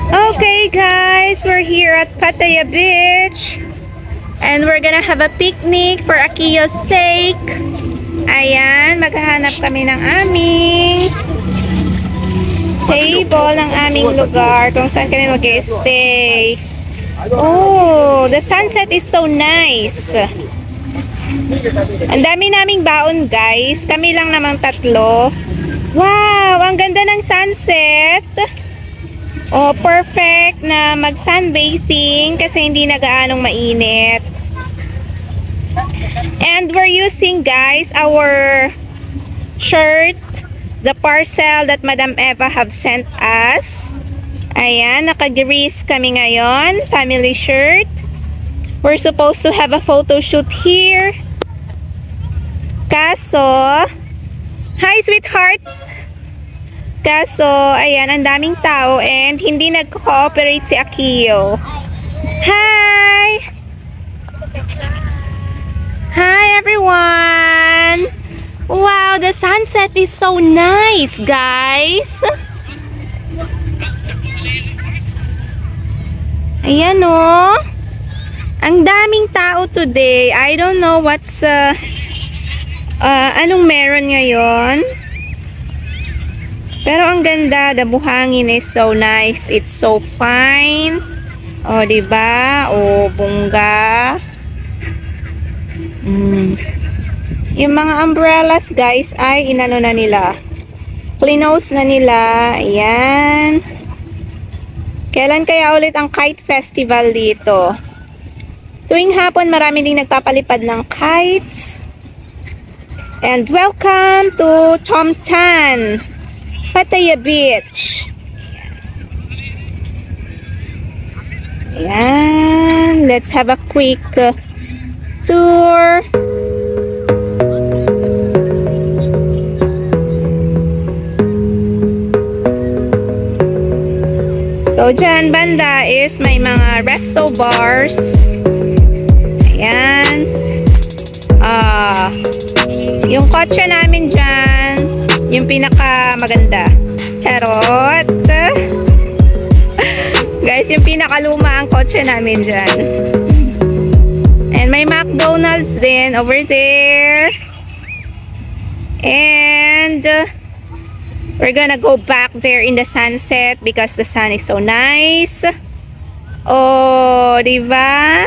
Okay guys, we're here at Pattaya Beach and we're gonna have a picnic for Akiyo's sake. Ayan, maghahanap kami ng aming table, ng aming lugar kung saan kami mag-stay. Oh, the sunset is so nice. Ang dami naming baon guys, kami lang namang tatlo. Wow, ang ganda ng sunset. Oh, perfect na mag-sunbathing kasi hindi na gaanong mainit. And we're using guys our shirt, the parcel that Madam Eva have sent us. Ayan, naka-grease kami ngayon, family shirt. We're supposed to have a photo shoot here. Kaso, hi sweetheart! Kaso, ayan, ang daming tao and hindi nag-cooperate si Akiyo. Hi! Hi everyone! Wow, the sunset is so nice, guys! Ayan oh! Ang daming tao today. I don't know what's anong meron ngayon. Pero ang ganda, the buhangin is so nice. It's so fine. O, diba? O, bungga. Yung mga umbrellas, guys, ay inano na nila. Cleanose na nila. Ayan. Kailan kaya ulit ang kite festival dito? Tuwing hapon, marami ding nagpapalipad ng kites. And welcome to Chomtan, Pattaya Beach. Ayan. Let's have a quick tour. So, dyan banda is may mga resto bars. Ayan. Yung kotse namin dyan, yung pinaka maganda. Charot. Guys, yung pinaka luma ang kotse namin dyan. And may McDonald's din over there. And we're gonna go back there in the sunset because the sun is so nice. Oh, diba?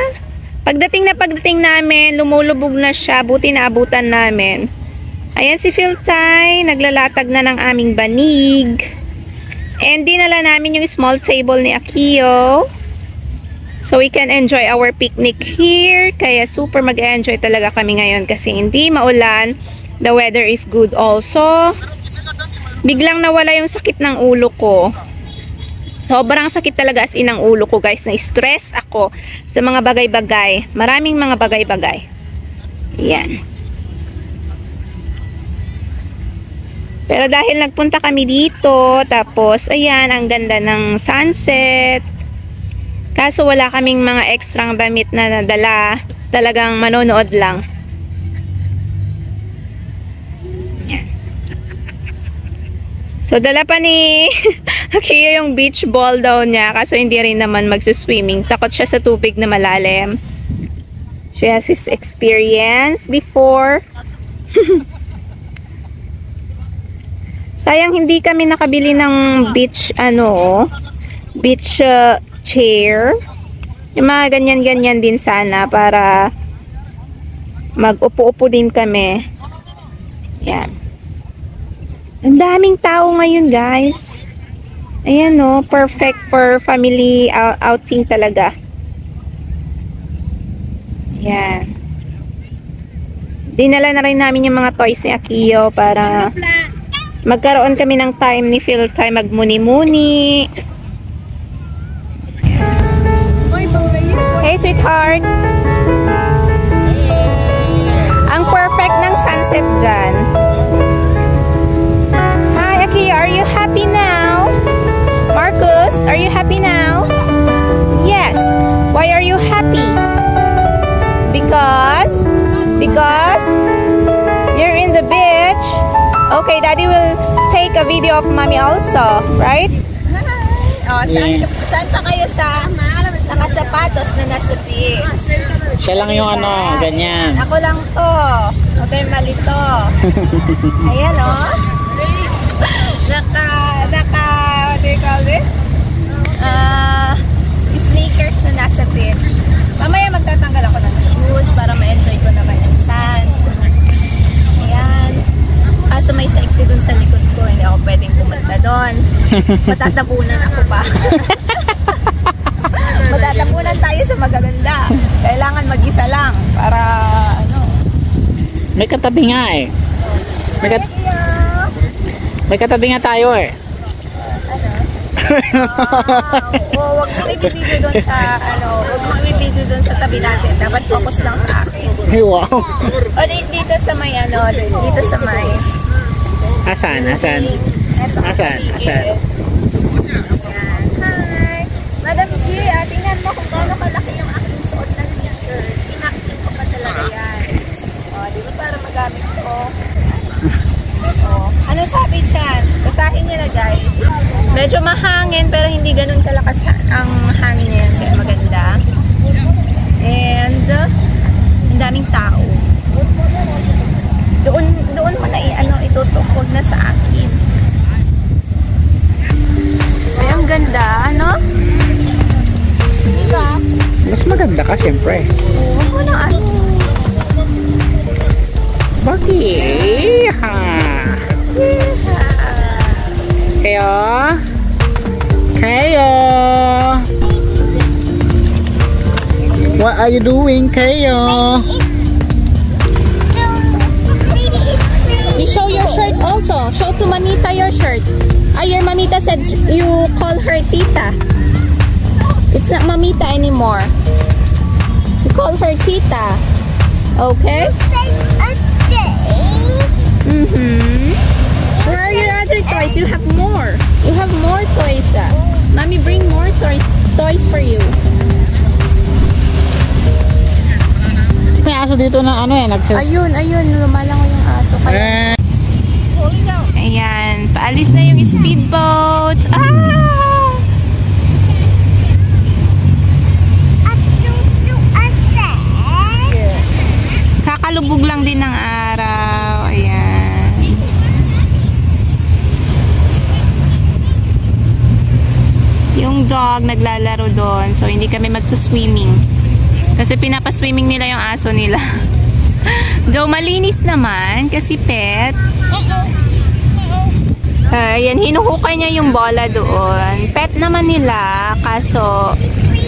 Pagdating namin, lumulubog na siya. Buti na abutan namin. Ayan si Philtay, naglalatag na ng aming banig. And dinala namin yung small table ni Akiyo. So we can enjoy our picnic here. Kaya super mag-enjoy talaga kami ngayon kasi hindi maulan. The weather is good also. Biglang nawala yung sakit ng ulo ko. Sobrang sakit talaga as in ang ulo ko guys. Na-stress ako sa mga bagay-bagay. Maraming mga bagay-bagay. Yan. Pero dahil nagpunta kami dito, tapos ayan, ang ganda ng sunset. Kaso wala kaming mga extrang damit na nadala. Talagang manonood lang. So, dala pa ni Akiyo yung beach ball daw niya. Kaso hindi rin naman magsuswimming. Takot siya sa tubig na malalim. She has his experience before. Sayang hindi kami nakabili ng beach, beach chair. Yung mga ganyan-ganyan din sana para mag-upo-upo din kami. Yan. Ang daming tao ngayon guys. Ayan o, perfect for family outing talaga. Ayan. Dinala na rin namin yung mga toys ni Akiyo para magkaroon kami ng time ni Phil time magmuni-muni. Hey, sweetheart. Ang perfect ng sunset dyan. Hi, Aki. Are you happy now? Marcus, are you happy now? Yes. Why are you happy? Because you're in the beach. Okay, Daddy will take a video of Mommy also, right? Oh, saan pa kayo sa nakasapatos na nasa beach? Siya lang yung ano, ganyan. Ako lang to. Okay, mali to. Ayan, oh. What do you call this? Sneakers na nasa beach. Mamaya magtatanggal ako ng shoes para ma-enjoy ko naman yung sand. Ayan. Kaso may sexy dun sa likod ko. Hindi ako pwedeng pumunta doon. Matatapunan ako pa. Matatapunan tayo sa magaganda. Kailangan mag-isa lang para ano. May katabi nga eh. May katabi nga tayo eh. Wag mo i-video doon sa wag mo i-video doon sa tabi natin. Dapat focus lang sa akin. Wow. O dito sa may dito sa may Asan? Asan? Asan? Ayan. Hi! Madam G, tingnan mo kung gaano kalaki yung aking suot na t-shirt. Pinakit ko pa talaga yan. O, di ba para magamit ko? O, ano sabi dyan? Basahin nyo na guys. Medyo mahangin pero hindi ganun kalakas ang hangin yan. Kaya maganda. And, ang daming tao. Doon mo na itutok, huwag na sa akin. Ay, ang ganda, ano? Diba? Mas maganda ka, syempre. Huwag mo na Bakit? Kayo? What are you doing, Kayo? You show your shirt also. Show to Mamita your shirt. Your Mamita said you call her Tita. It's not Mamita anymore. You call her Tita. Okay? Where are your other toys? You have more. You have more toys. Mommy, bring more toys for you. May aso dito na Ayun, lumalangoy yung aso. Ayan, paalis na yung speedboat. Kakalubog lang din ng araw. Ayan. Yung dog naglalaro doon. So, hindi kami magsuswimming. Kasi pinapaswimming nila yung aso nila. Though malinis naman kasi pet. Ayan, hinuhukay niya yung bola doon. Pet naman nila, kaso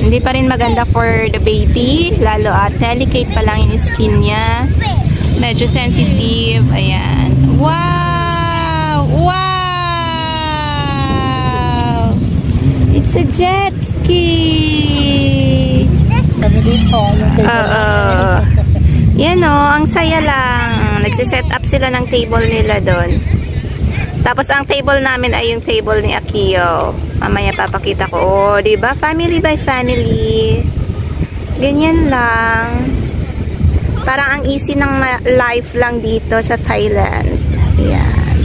hindi pa rin maganda for the baby. Lalo delicate pa lang yung skin niya. Medyo sensitive. Ayan. Wow! Wow! It's a jet ski! Yan o, ang saya lang. Nagsiset up sila ng table nila doon. Tapos ang table namin ay yung table ni Akio. Mamaya papakita ko. Oh, diba? Family by family. Ganyan lang. Parang ang easy ng life lang dito sa Thailand. Yan.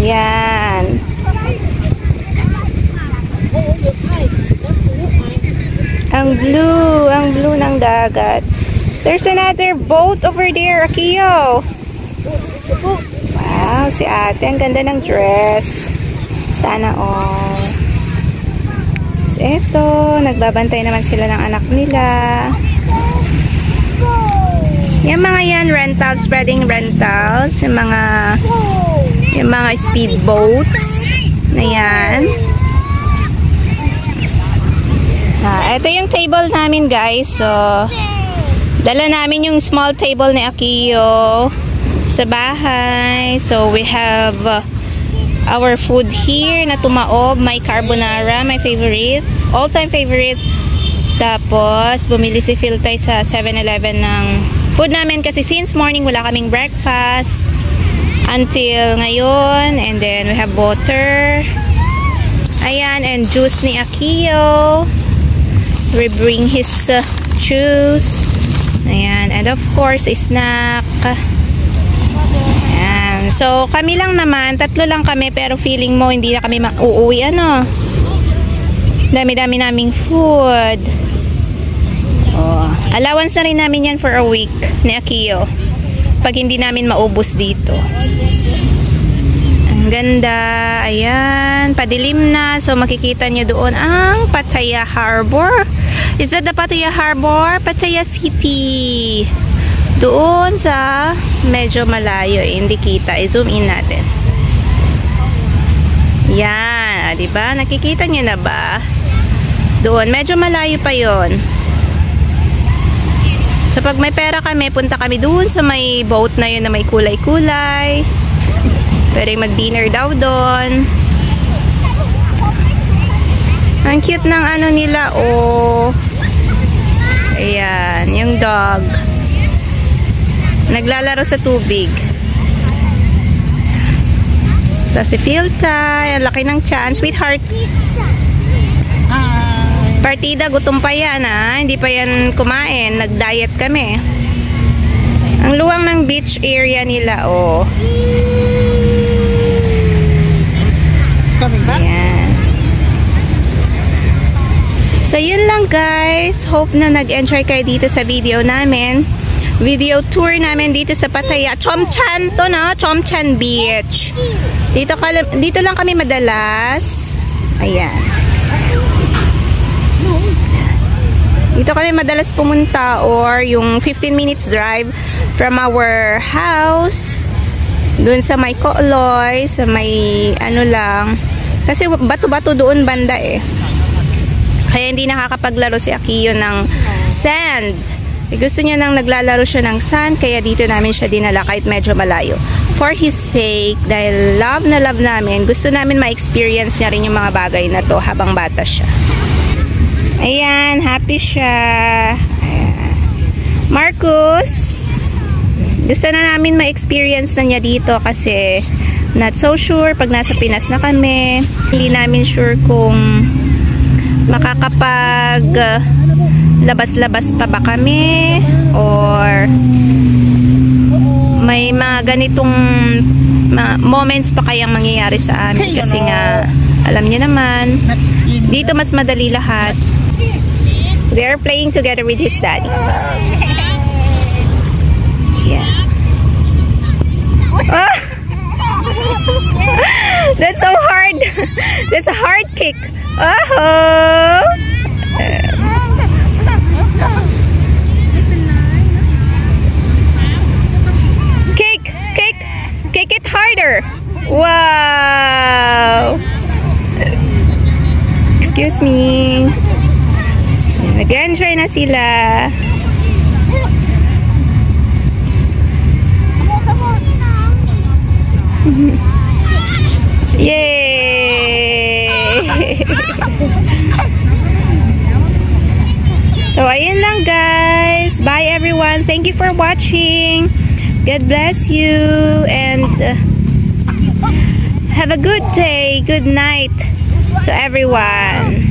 Yan. Ang blue ng dagat. There's another boat over there, Akio. Wow, si ate, ang ganda ng dress. Sana all. So, eto, nagbabantay naman sila ng anak nila. Yung mga yan, rentals, wedding rentals. Yung mga speedboats na yan. Ito yung table namin, guys. So, dala namin yung small table ni Akio. sa bahay. So, we have our food here na tumaob. May carbonara, my favorite. All-time favorite. Tapos, bumili si Philtay sa 7-Eleven ng food namin kasi since morning wala kaming breakfast until ngayon. And then, we have butter. Ayan, and juice ni Akio. We bring his juice. Ayan, and of course, snack. Ayan. So, kami lang naman. 3 lang kami, pero feeling mo hindi na kami uuwi, ano? Dami-dami naming food. Oh, allowance na rin namin yan for a week ni Akio. Pag hindi namin maubos dito. Ang ganda. Ayan. Padilim na. So, makikita niyo doon ang Pattaya Harbor. Is that the Pattaya Harbor? Pattaya City. Doon sa medyo malayo. Hindi kita. I-zoom in natin. Yan. Diba? Nakikita niyo na ba? Doon. Medyo malayo pa yon. So, pag may pera kami, punta kami doon sa may boat na yun na may kulay-kulay. Pwede mag-dinner daw doon. Ang cute ng ano nila, oh. Ayan, yung dog. Naglalaro sa tubig. Tapos si Philtay, ang laki ng tiyan. Sweetheart. Partida, gutom pa yan, ha? Hindi pa yan kumain. Nag-diet kami. Ang luwang ng beach area nila, oh. Ayan. So, yun lang guys. Hope na nag-enjoy kayo dito sa video namin. Video tour namin dito sa Pattaya. Chomchan to, no? Chomchan Beach. Dito lang kami madalas. Ayan. Dito kami madalas pumunta or yung 15 minutes drive from our house. Doon sa may Ko'loy, sa may ano lang. Kasi bato-bato doon banda eh. Kaya hindi nakakapaglaro si Akio ng sand. Gusto niya nang naglalaro siya ng sand, kaya dito namin siya dinala kahit medyo malayo. For his sake, dahil love na love namin, gusto namin ma-experience niya rin yung mga bagay na to habang bata siya. Ayan, happy siya. Ayan. Marcus, gusto na namin ma-experience na niya dito kasi not so sure pag nasa Pinas na kami. Hindi namin sure kung makakapag labas-labas pa ba kami or may mga ganitong moments pa kayang mangyayari sa amin kasi nga alam niyo naman dito mas madali lahat. They're playing together with his daddy. Yeah. Oh! That's so hard. That's a hard kick. Oh! Kick it harder. Wow. Excuse me. Nag-enjoy na sila. Yay! So, ayun lang guys. Bye everyone. Thank you for watching. God bless you and have a good day, good night to everyone.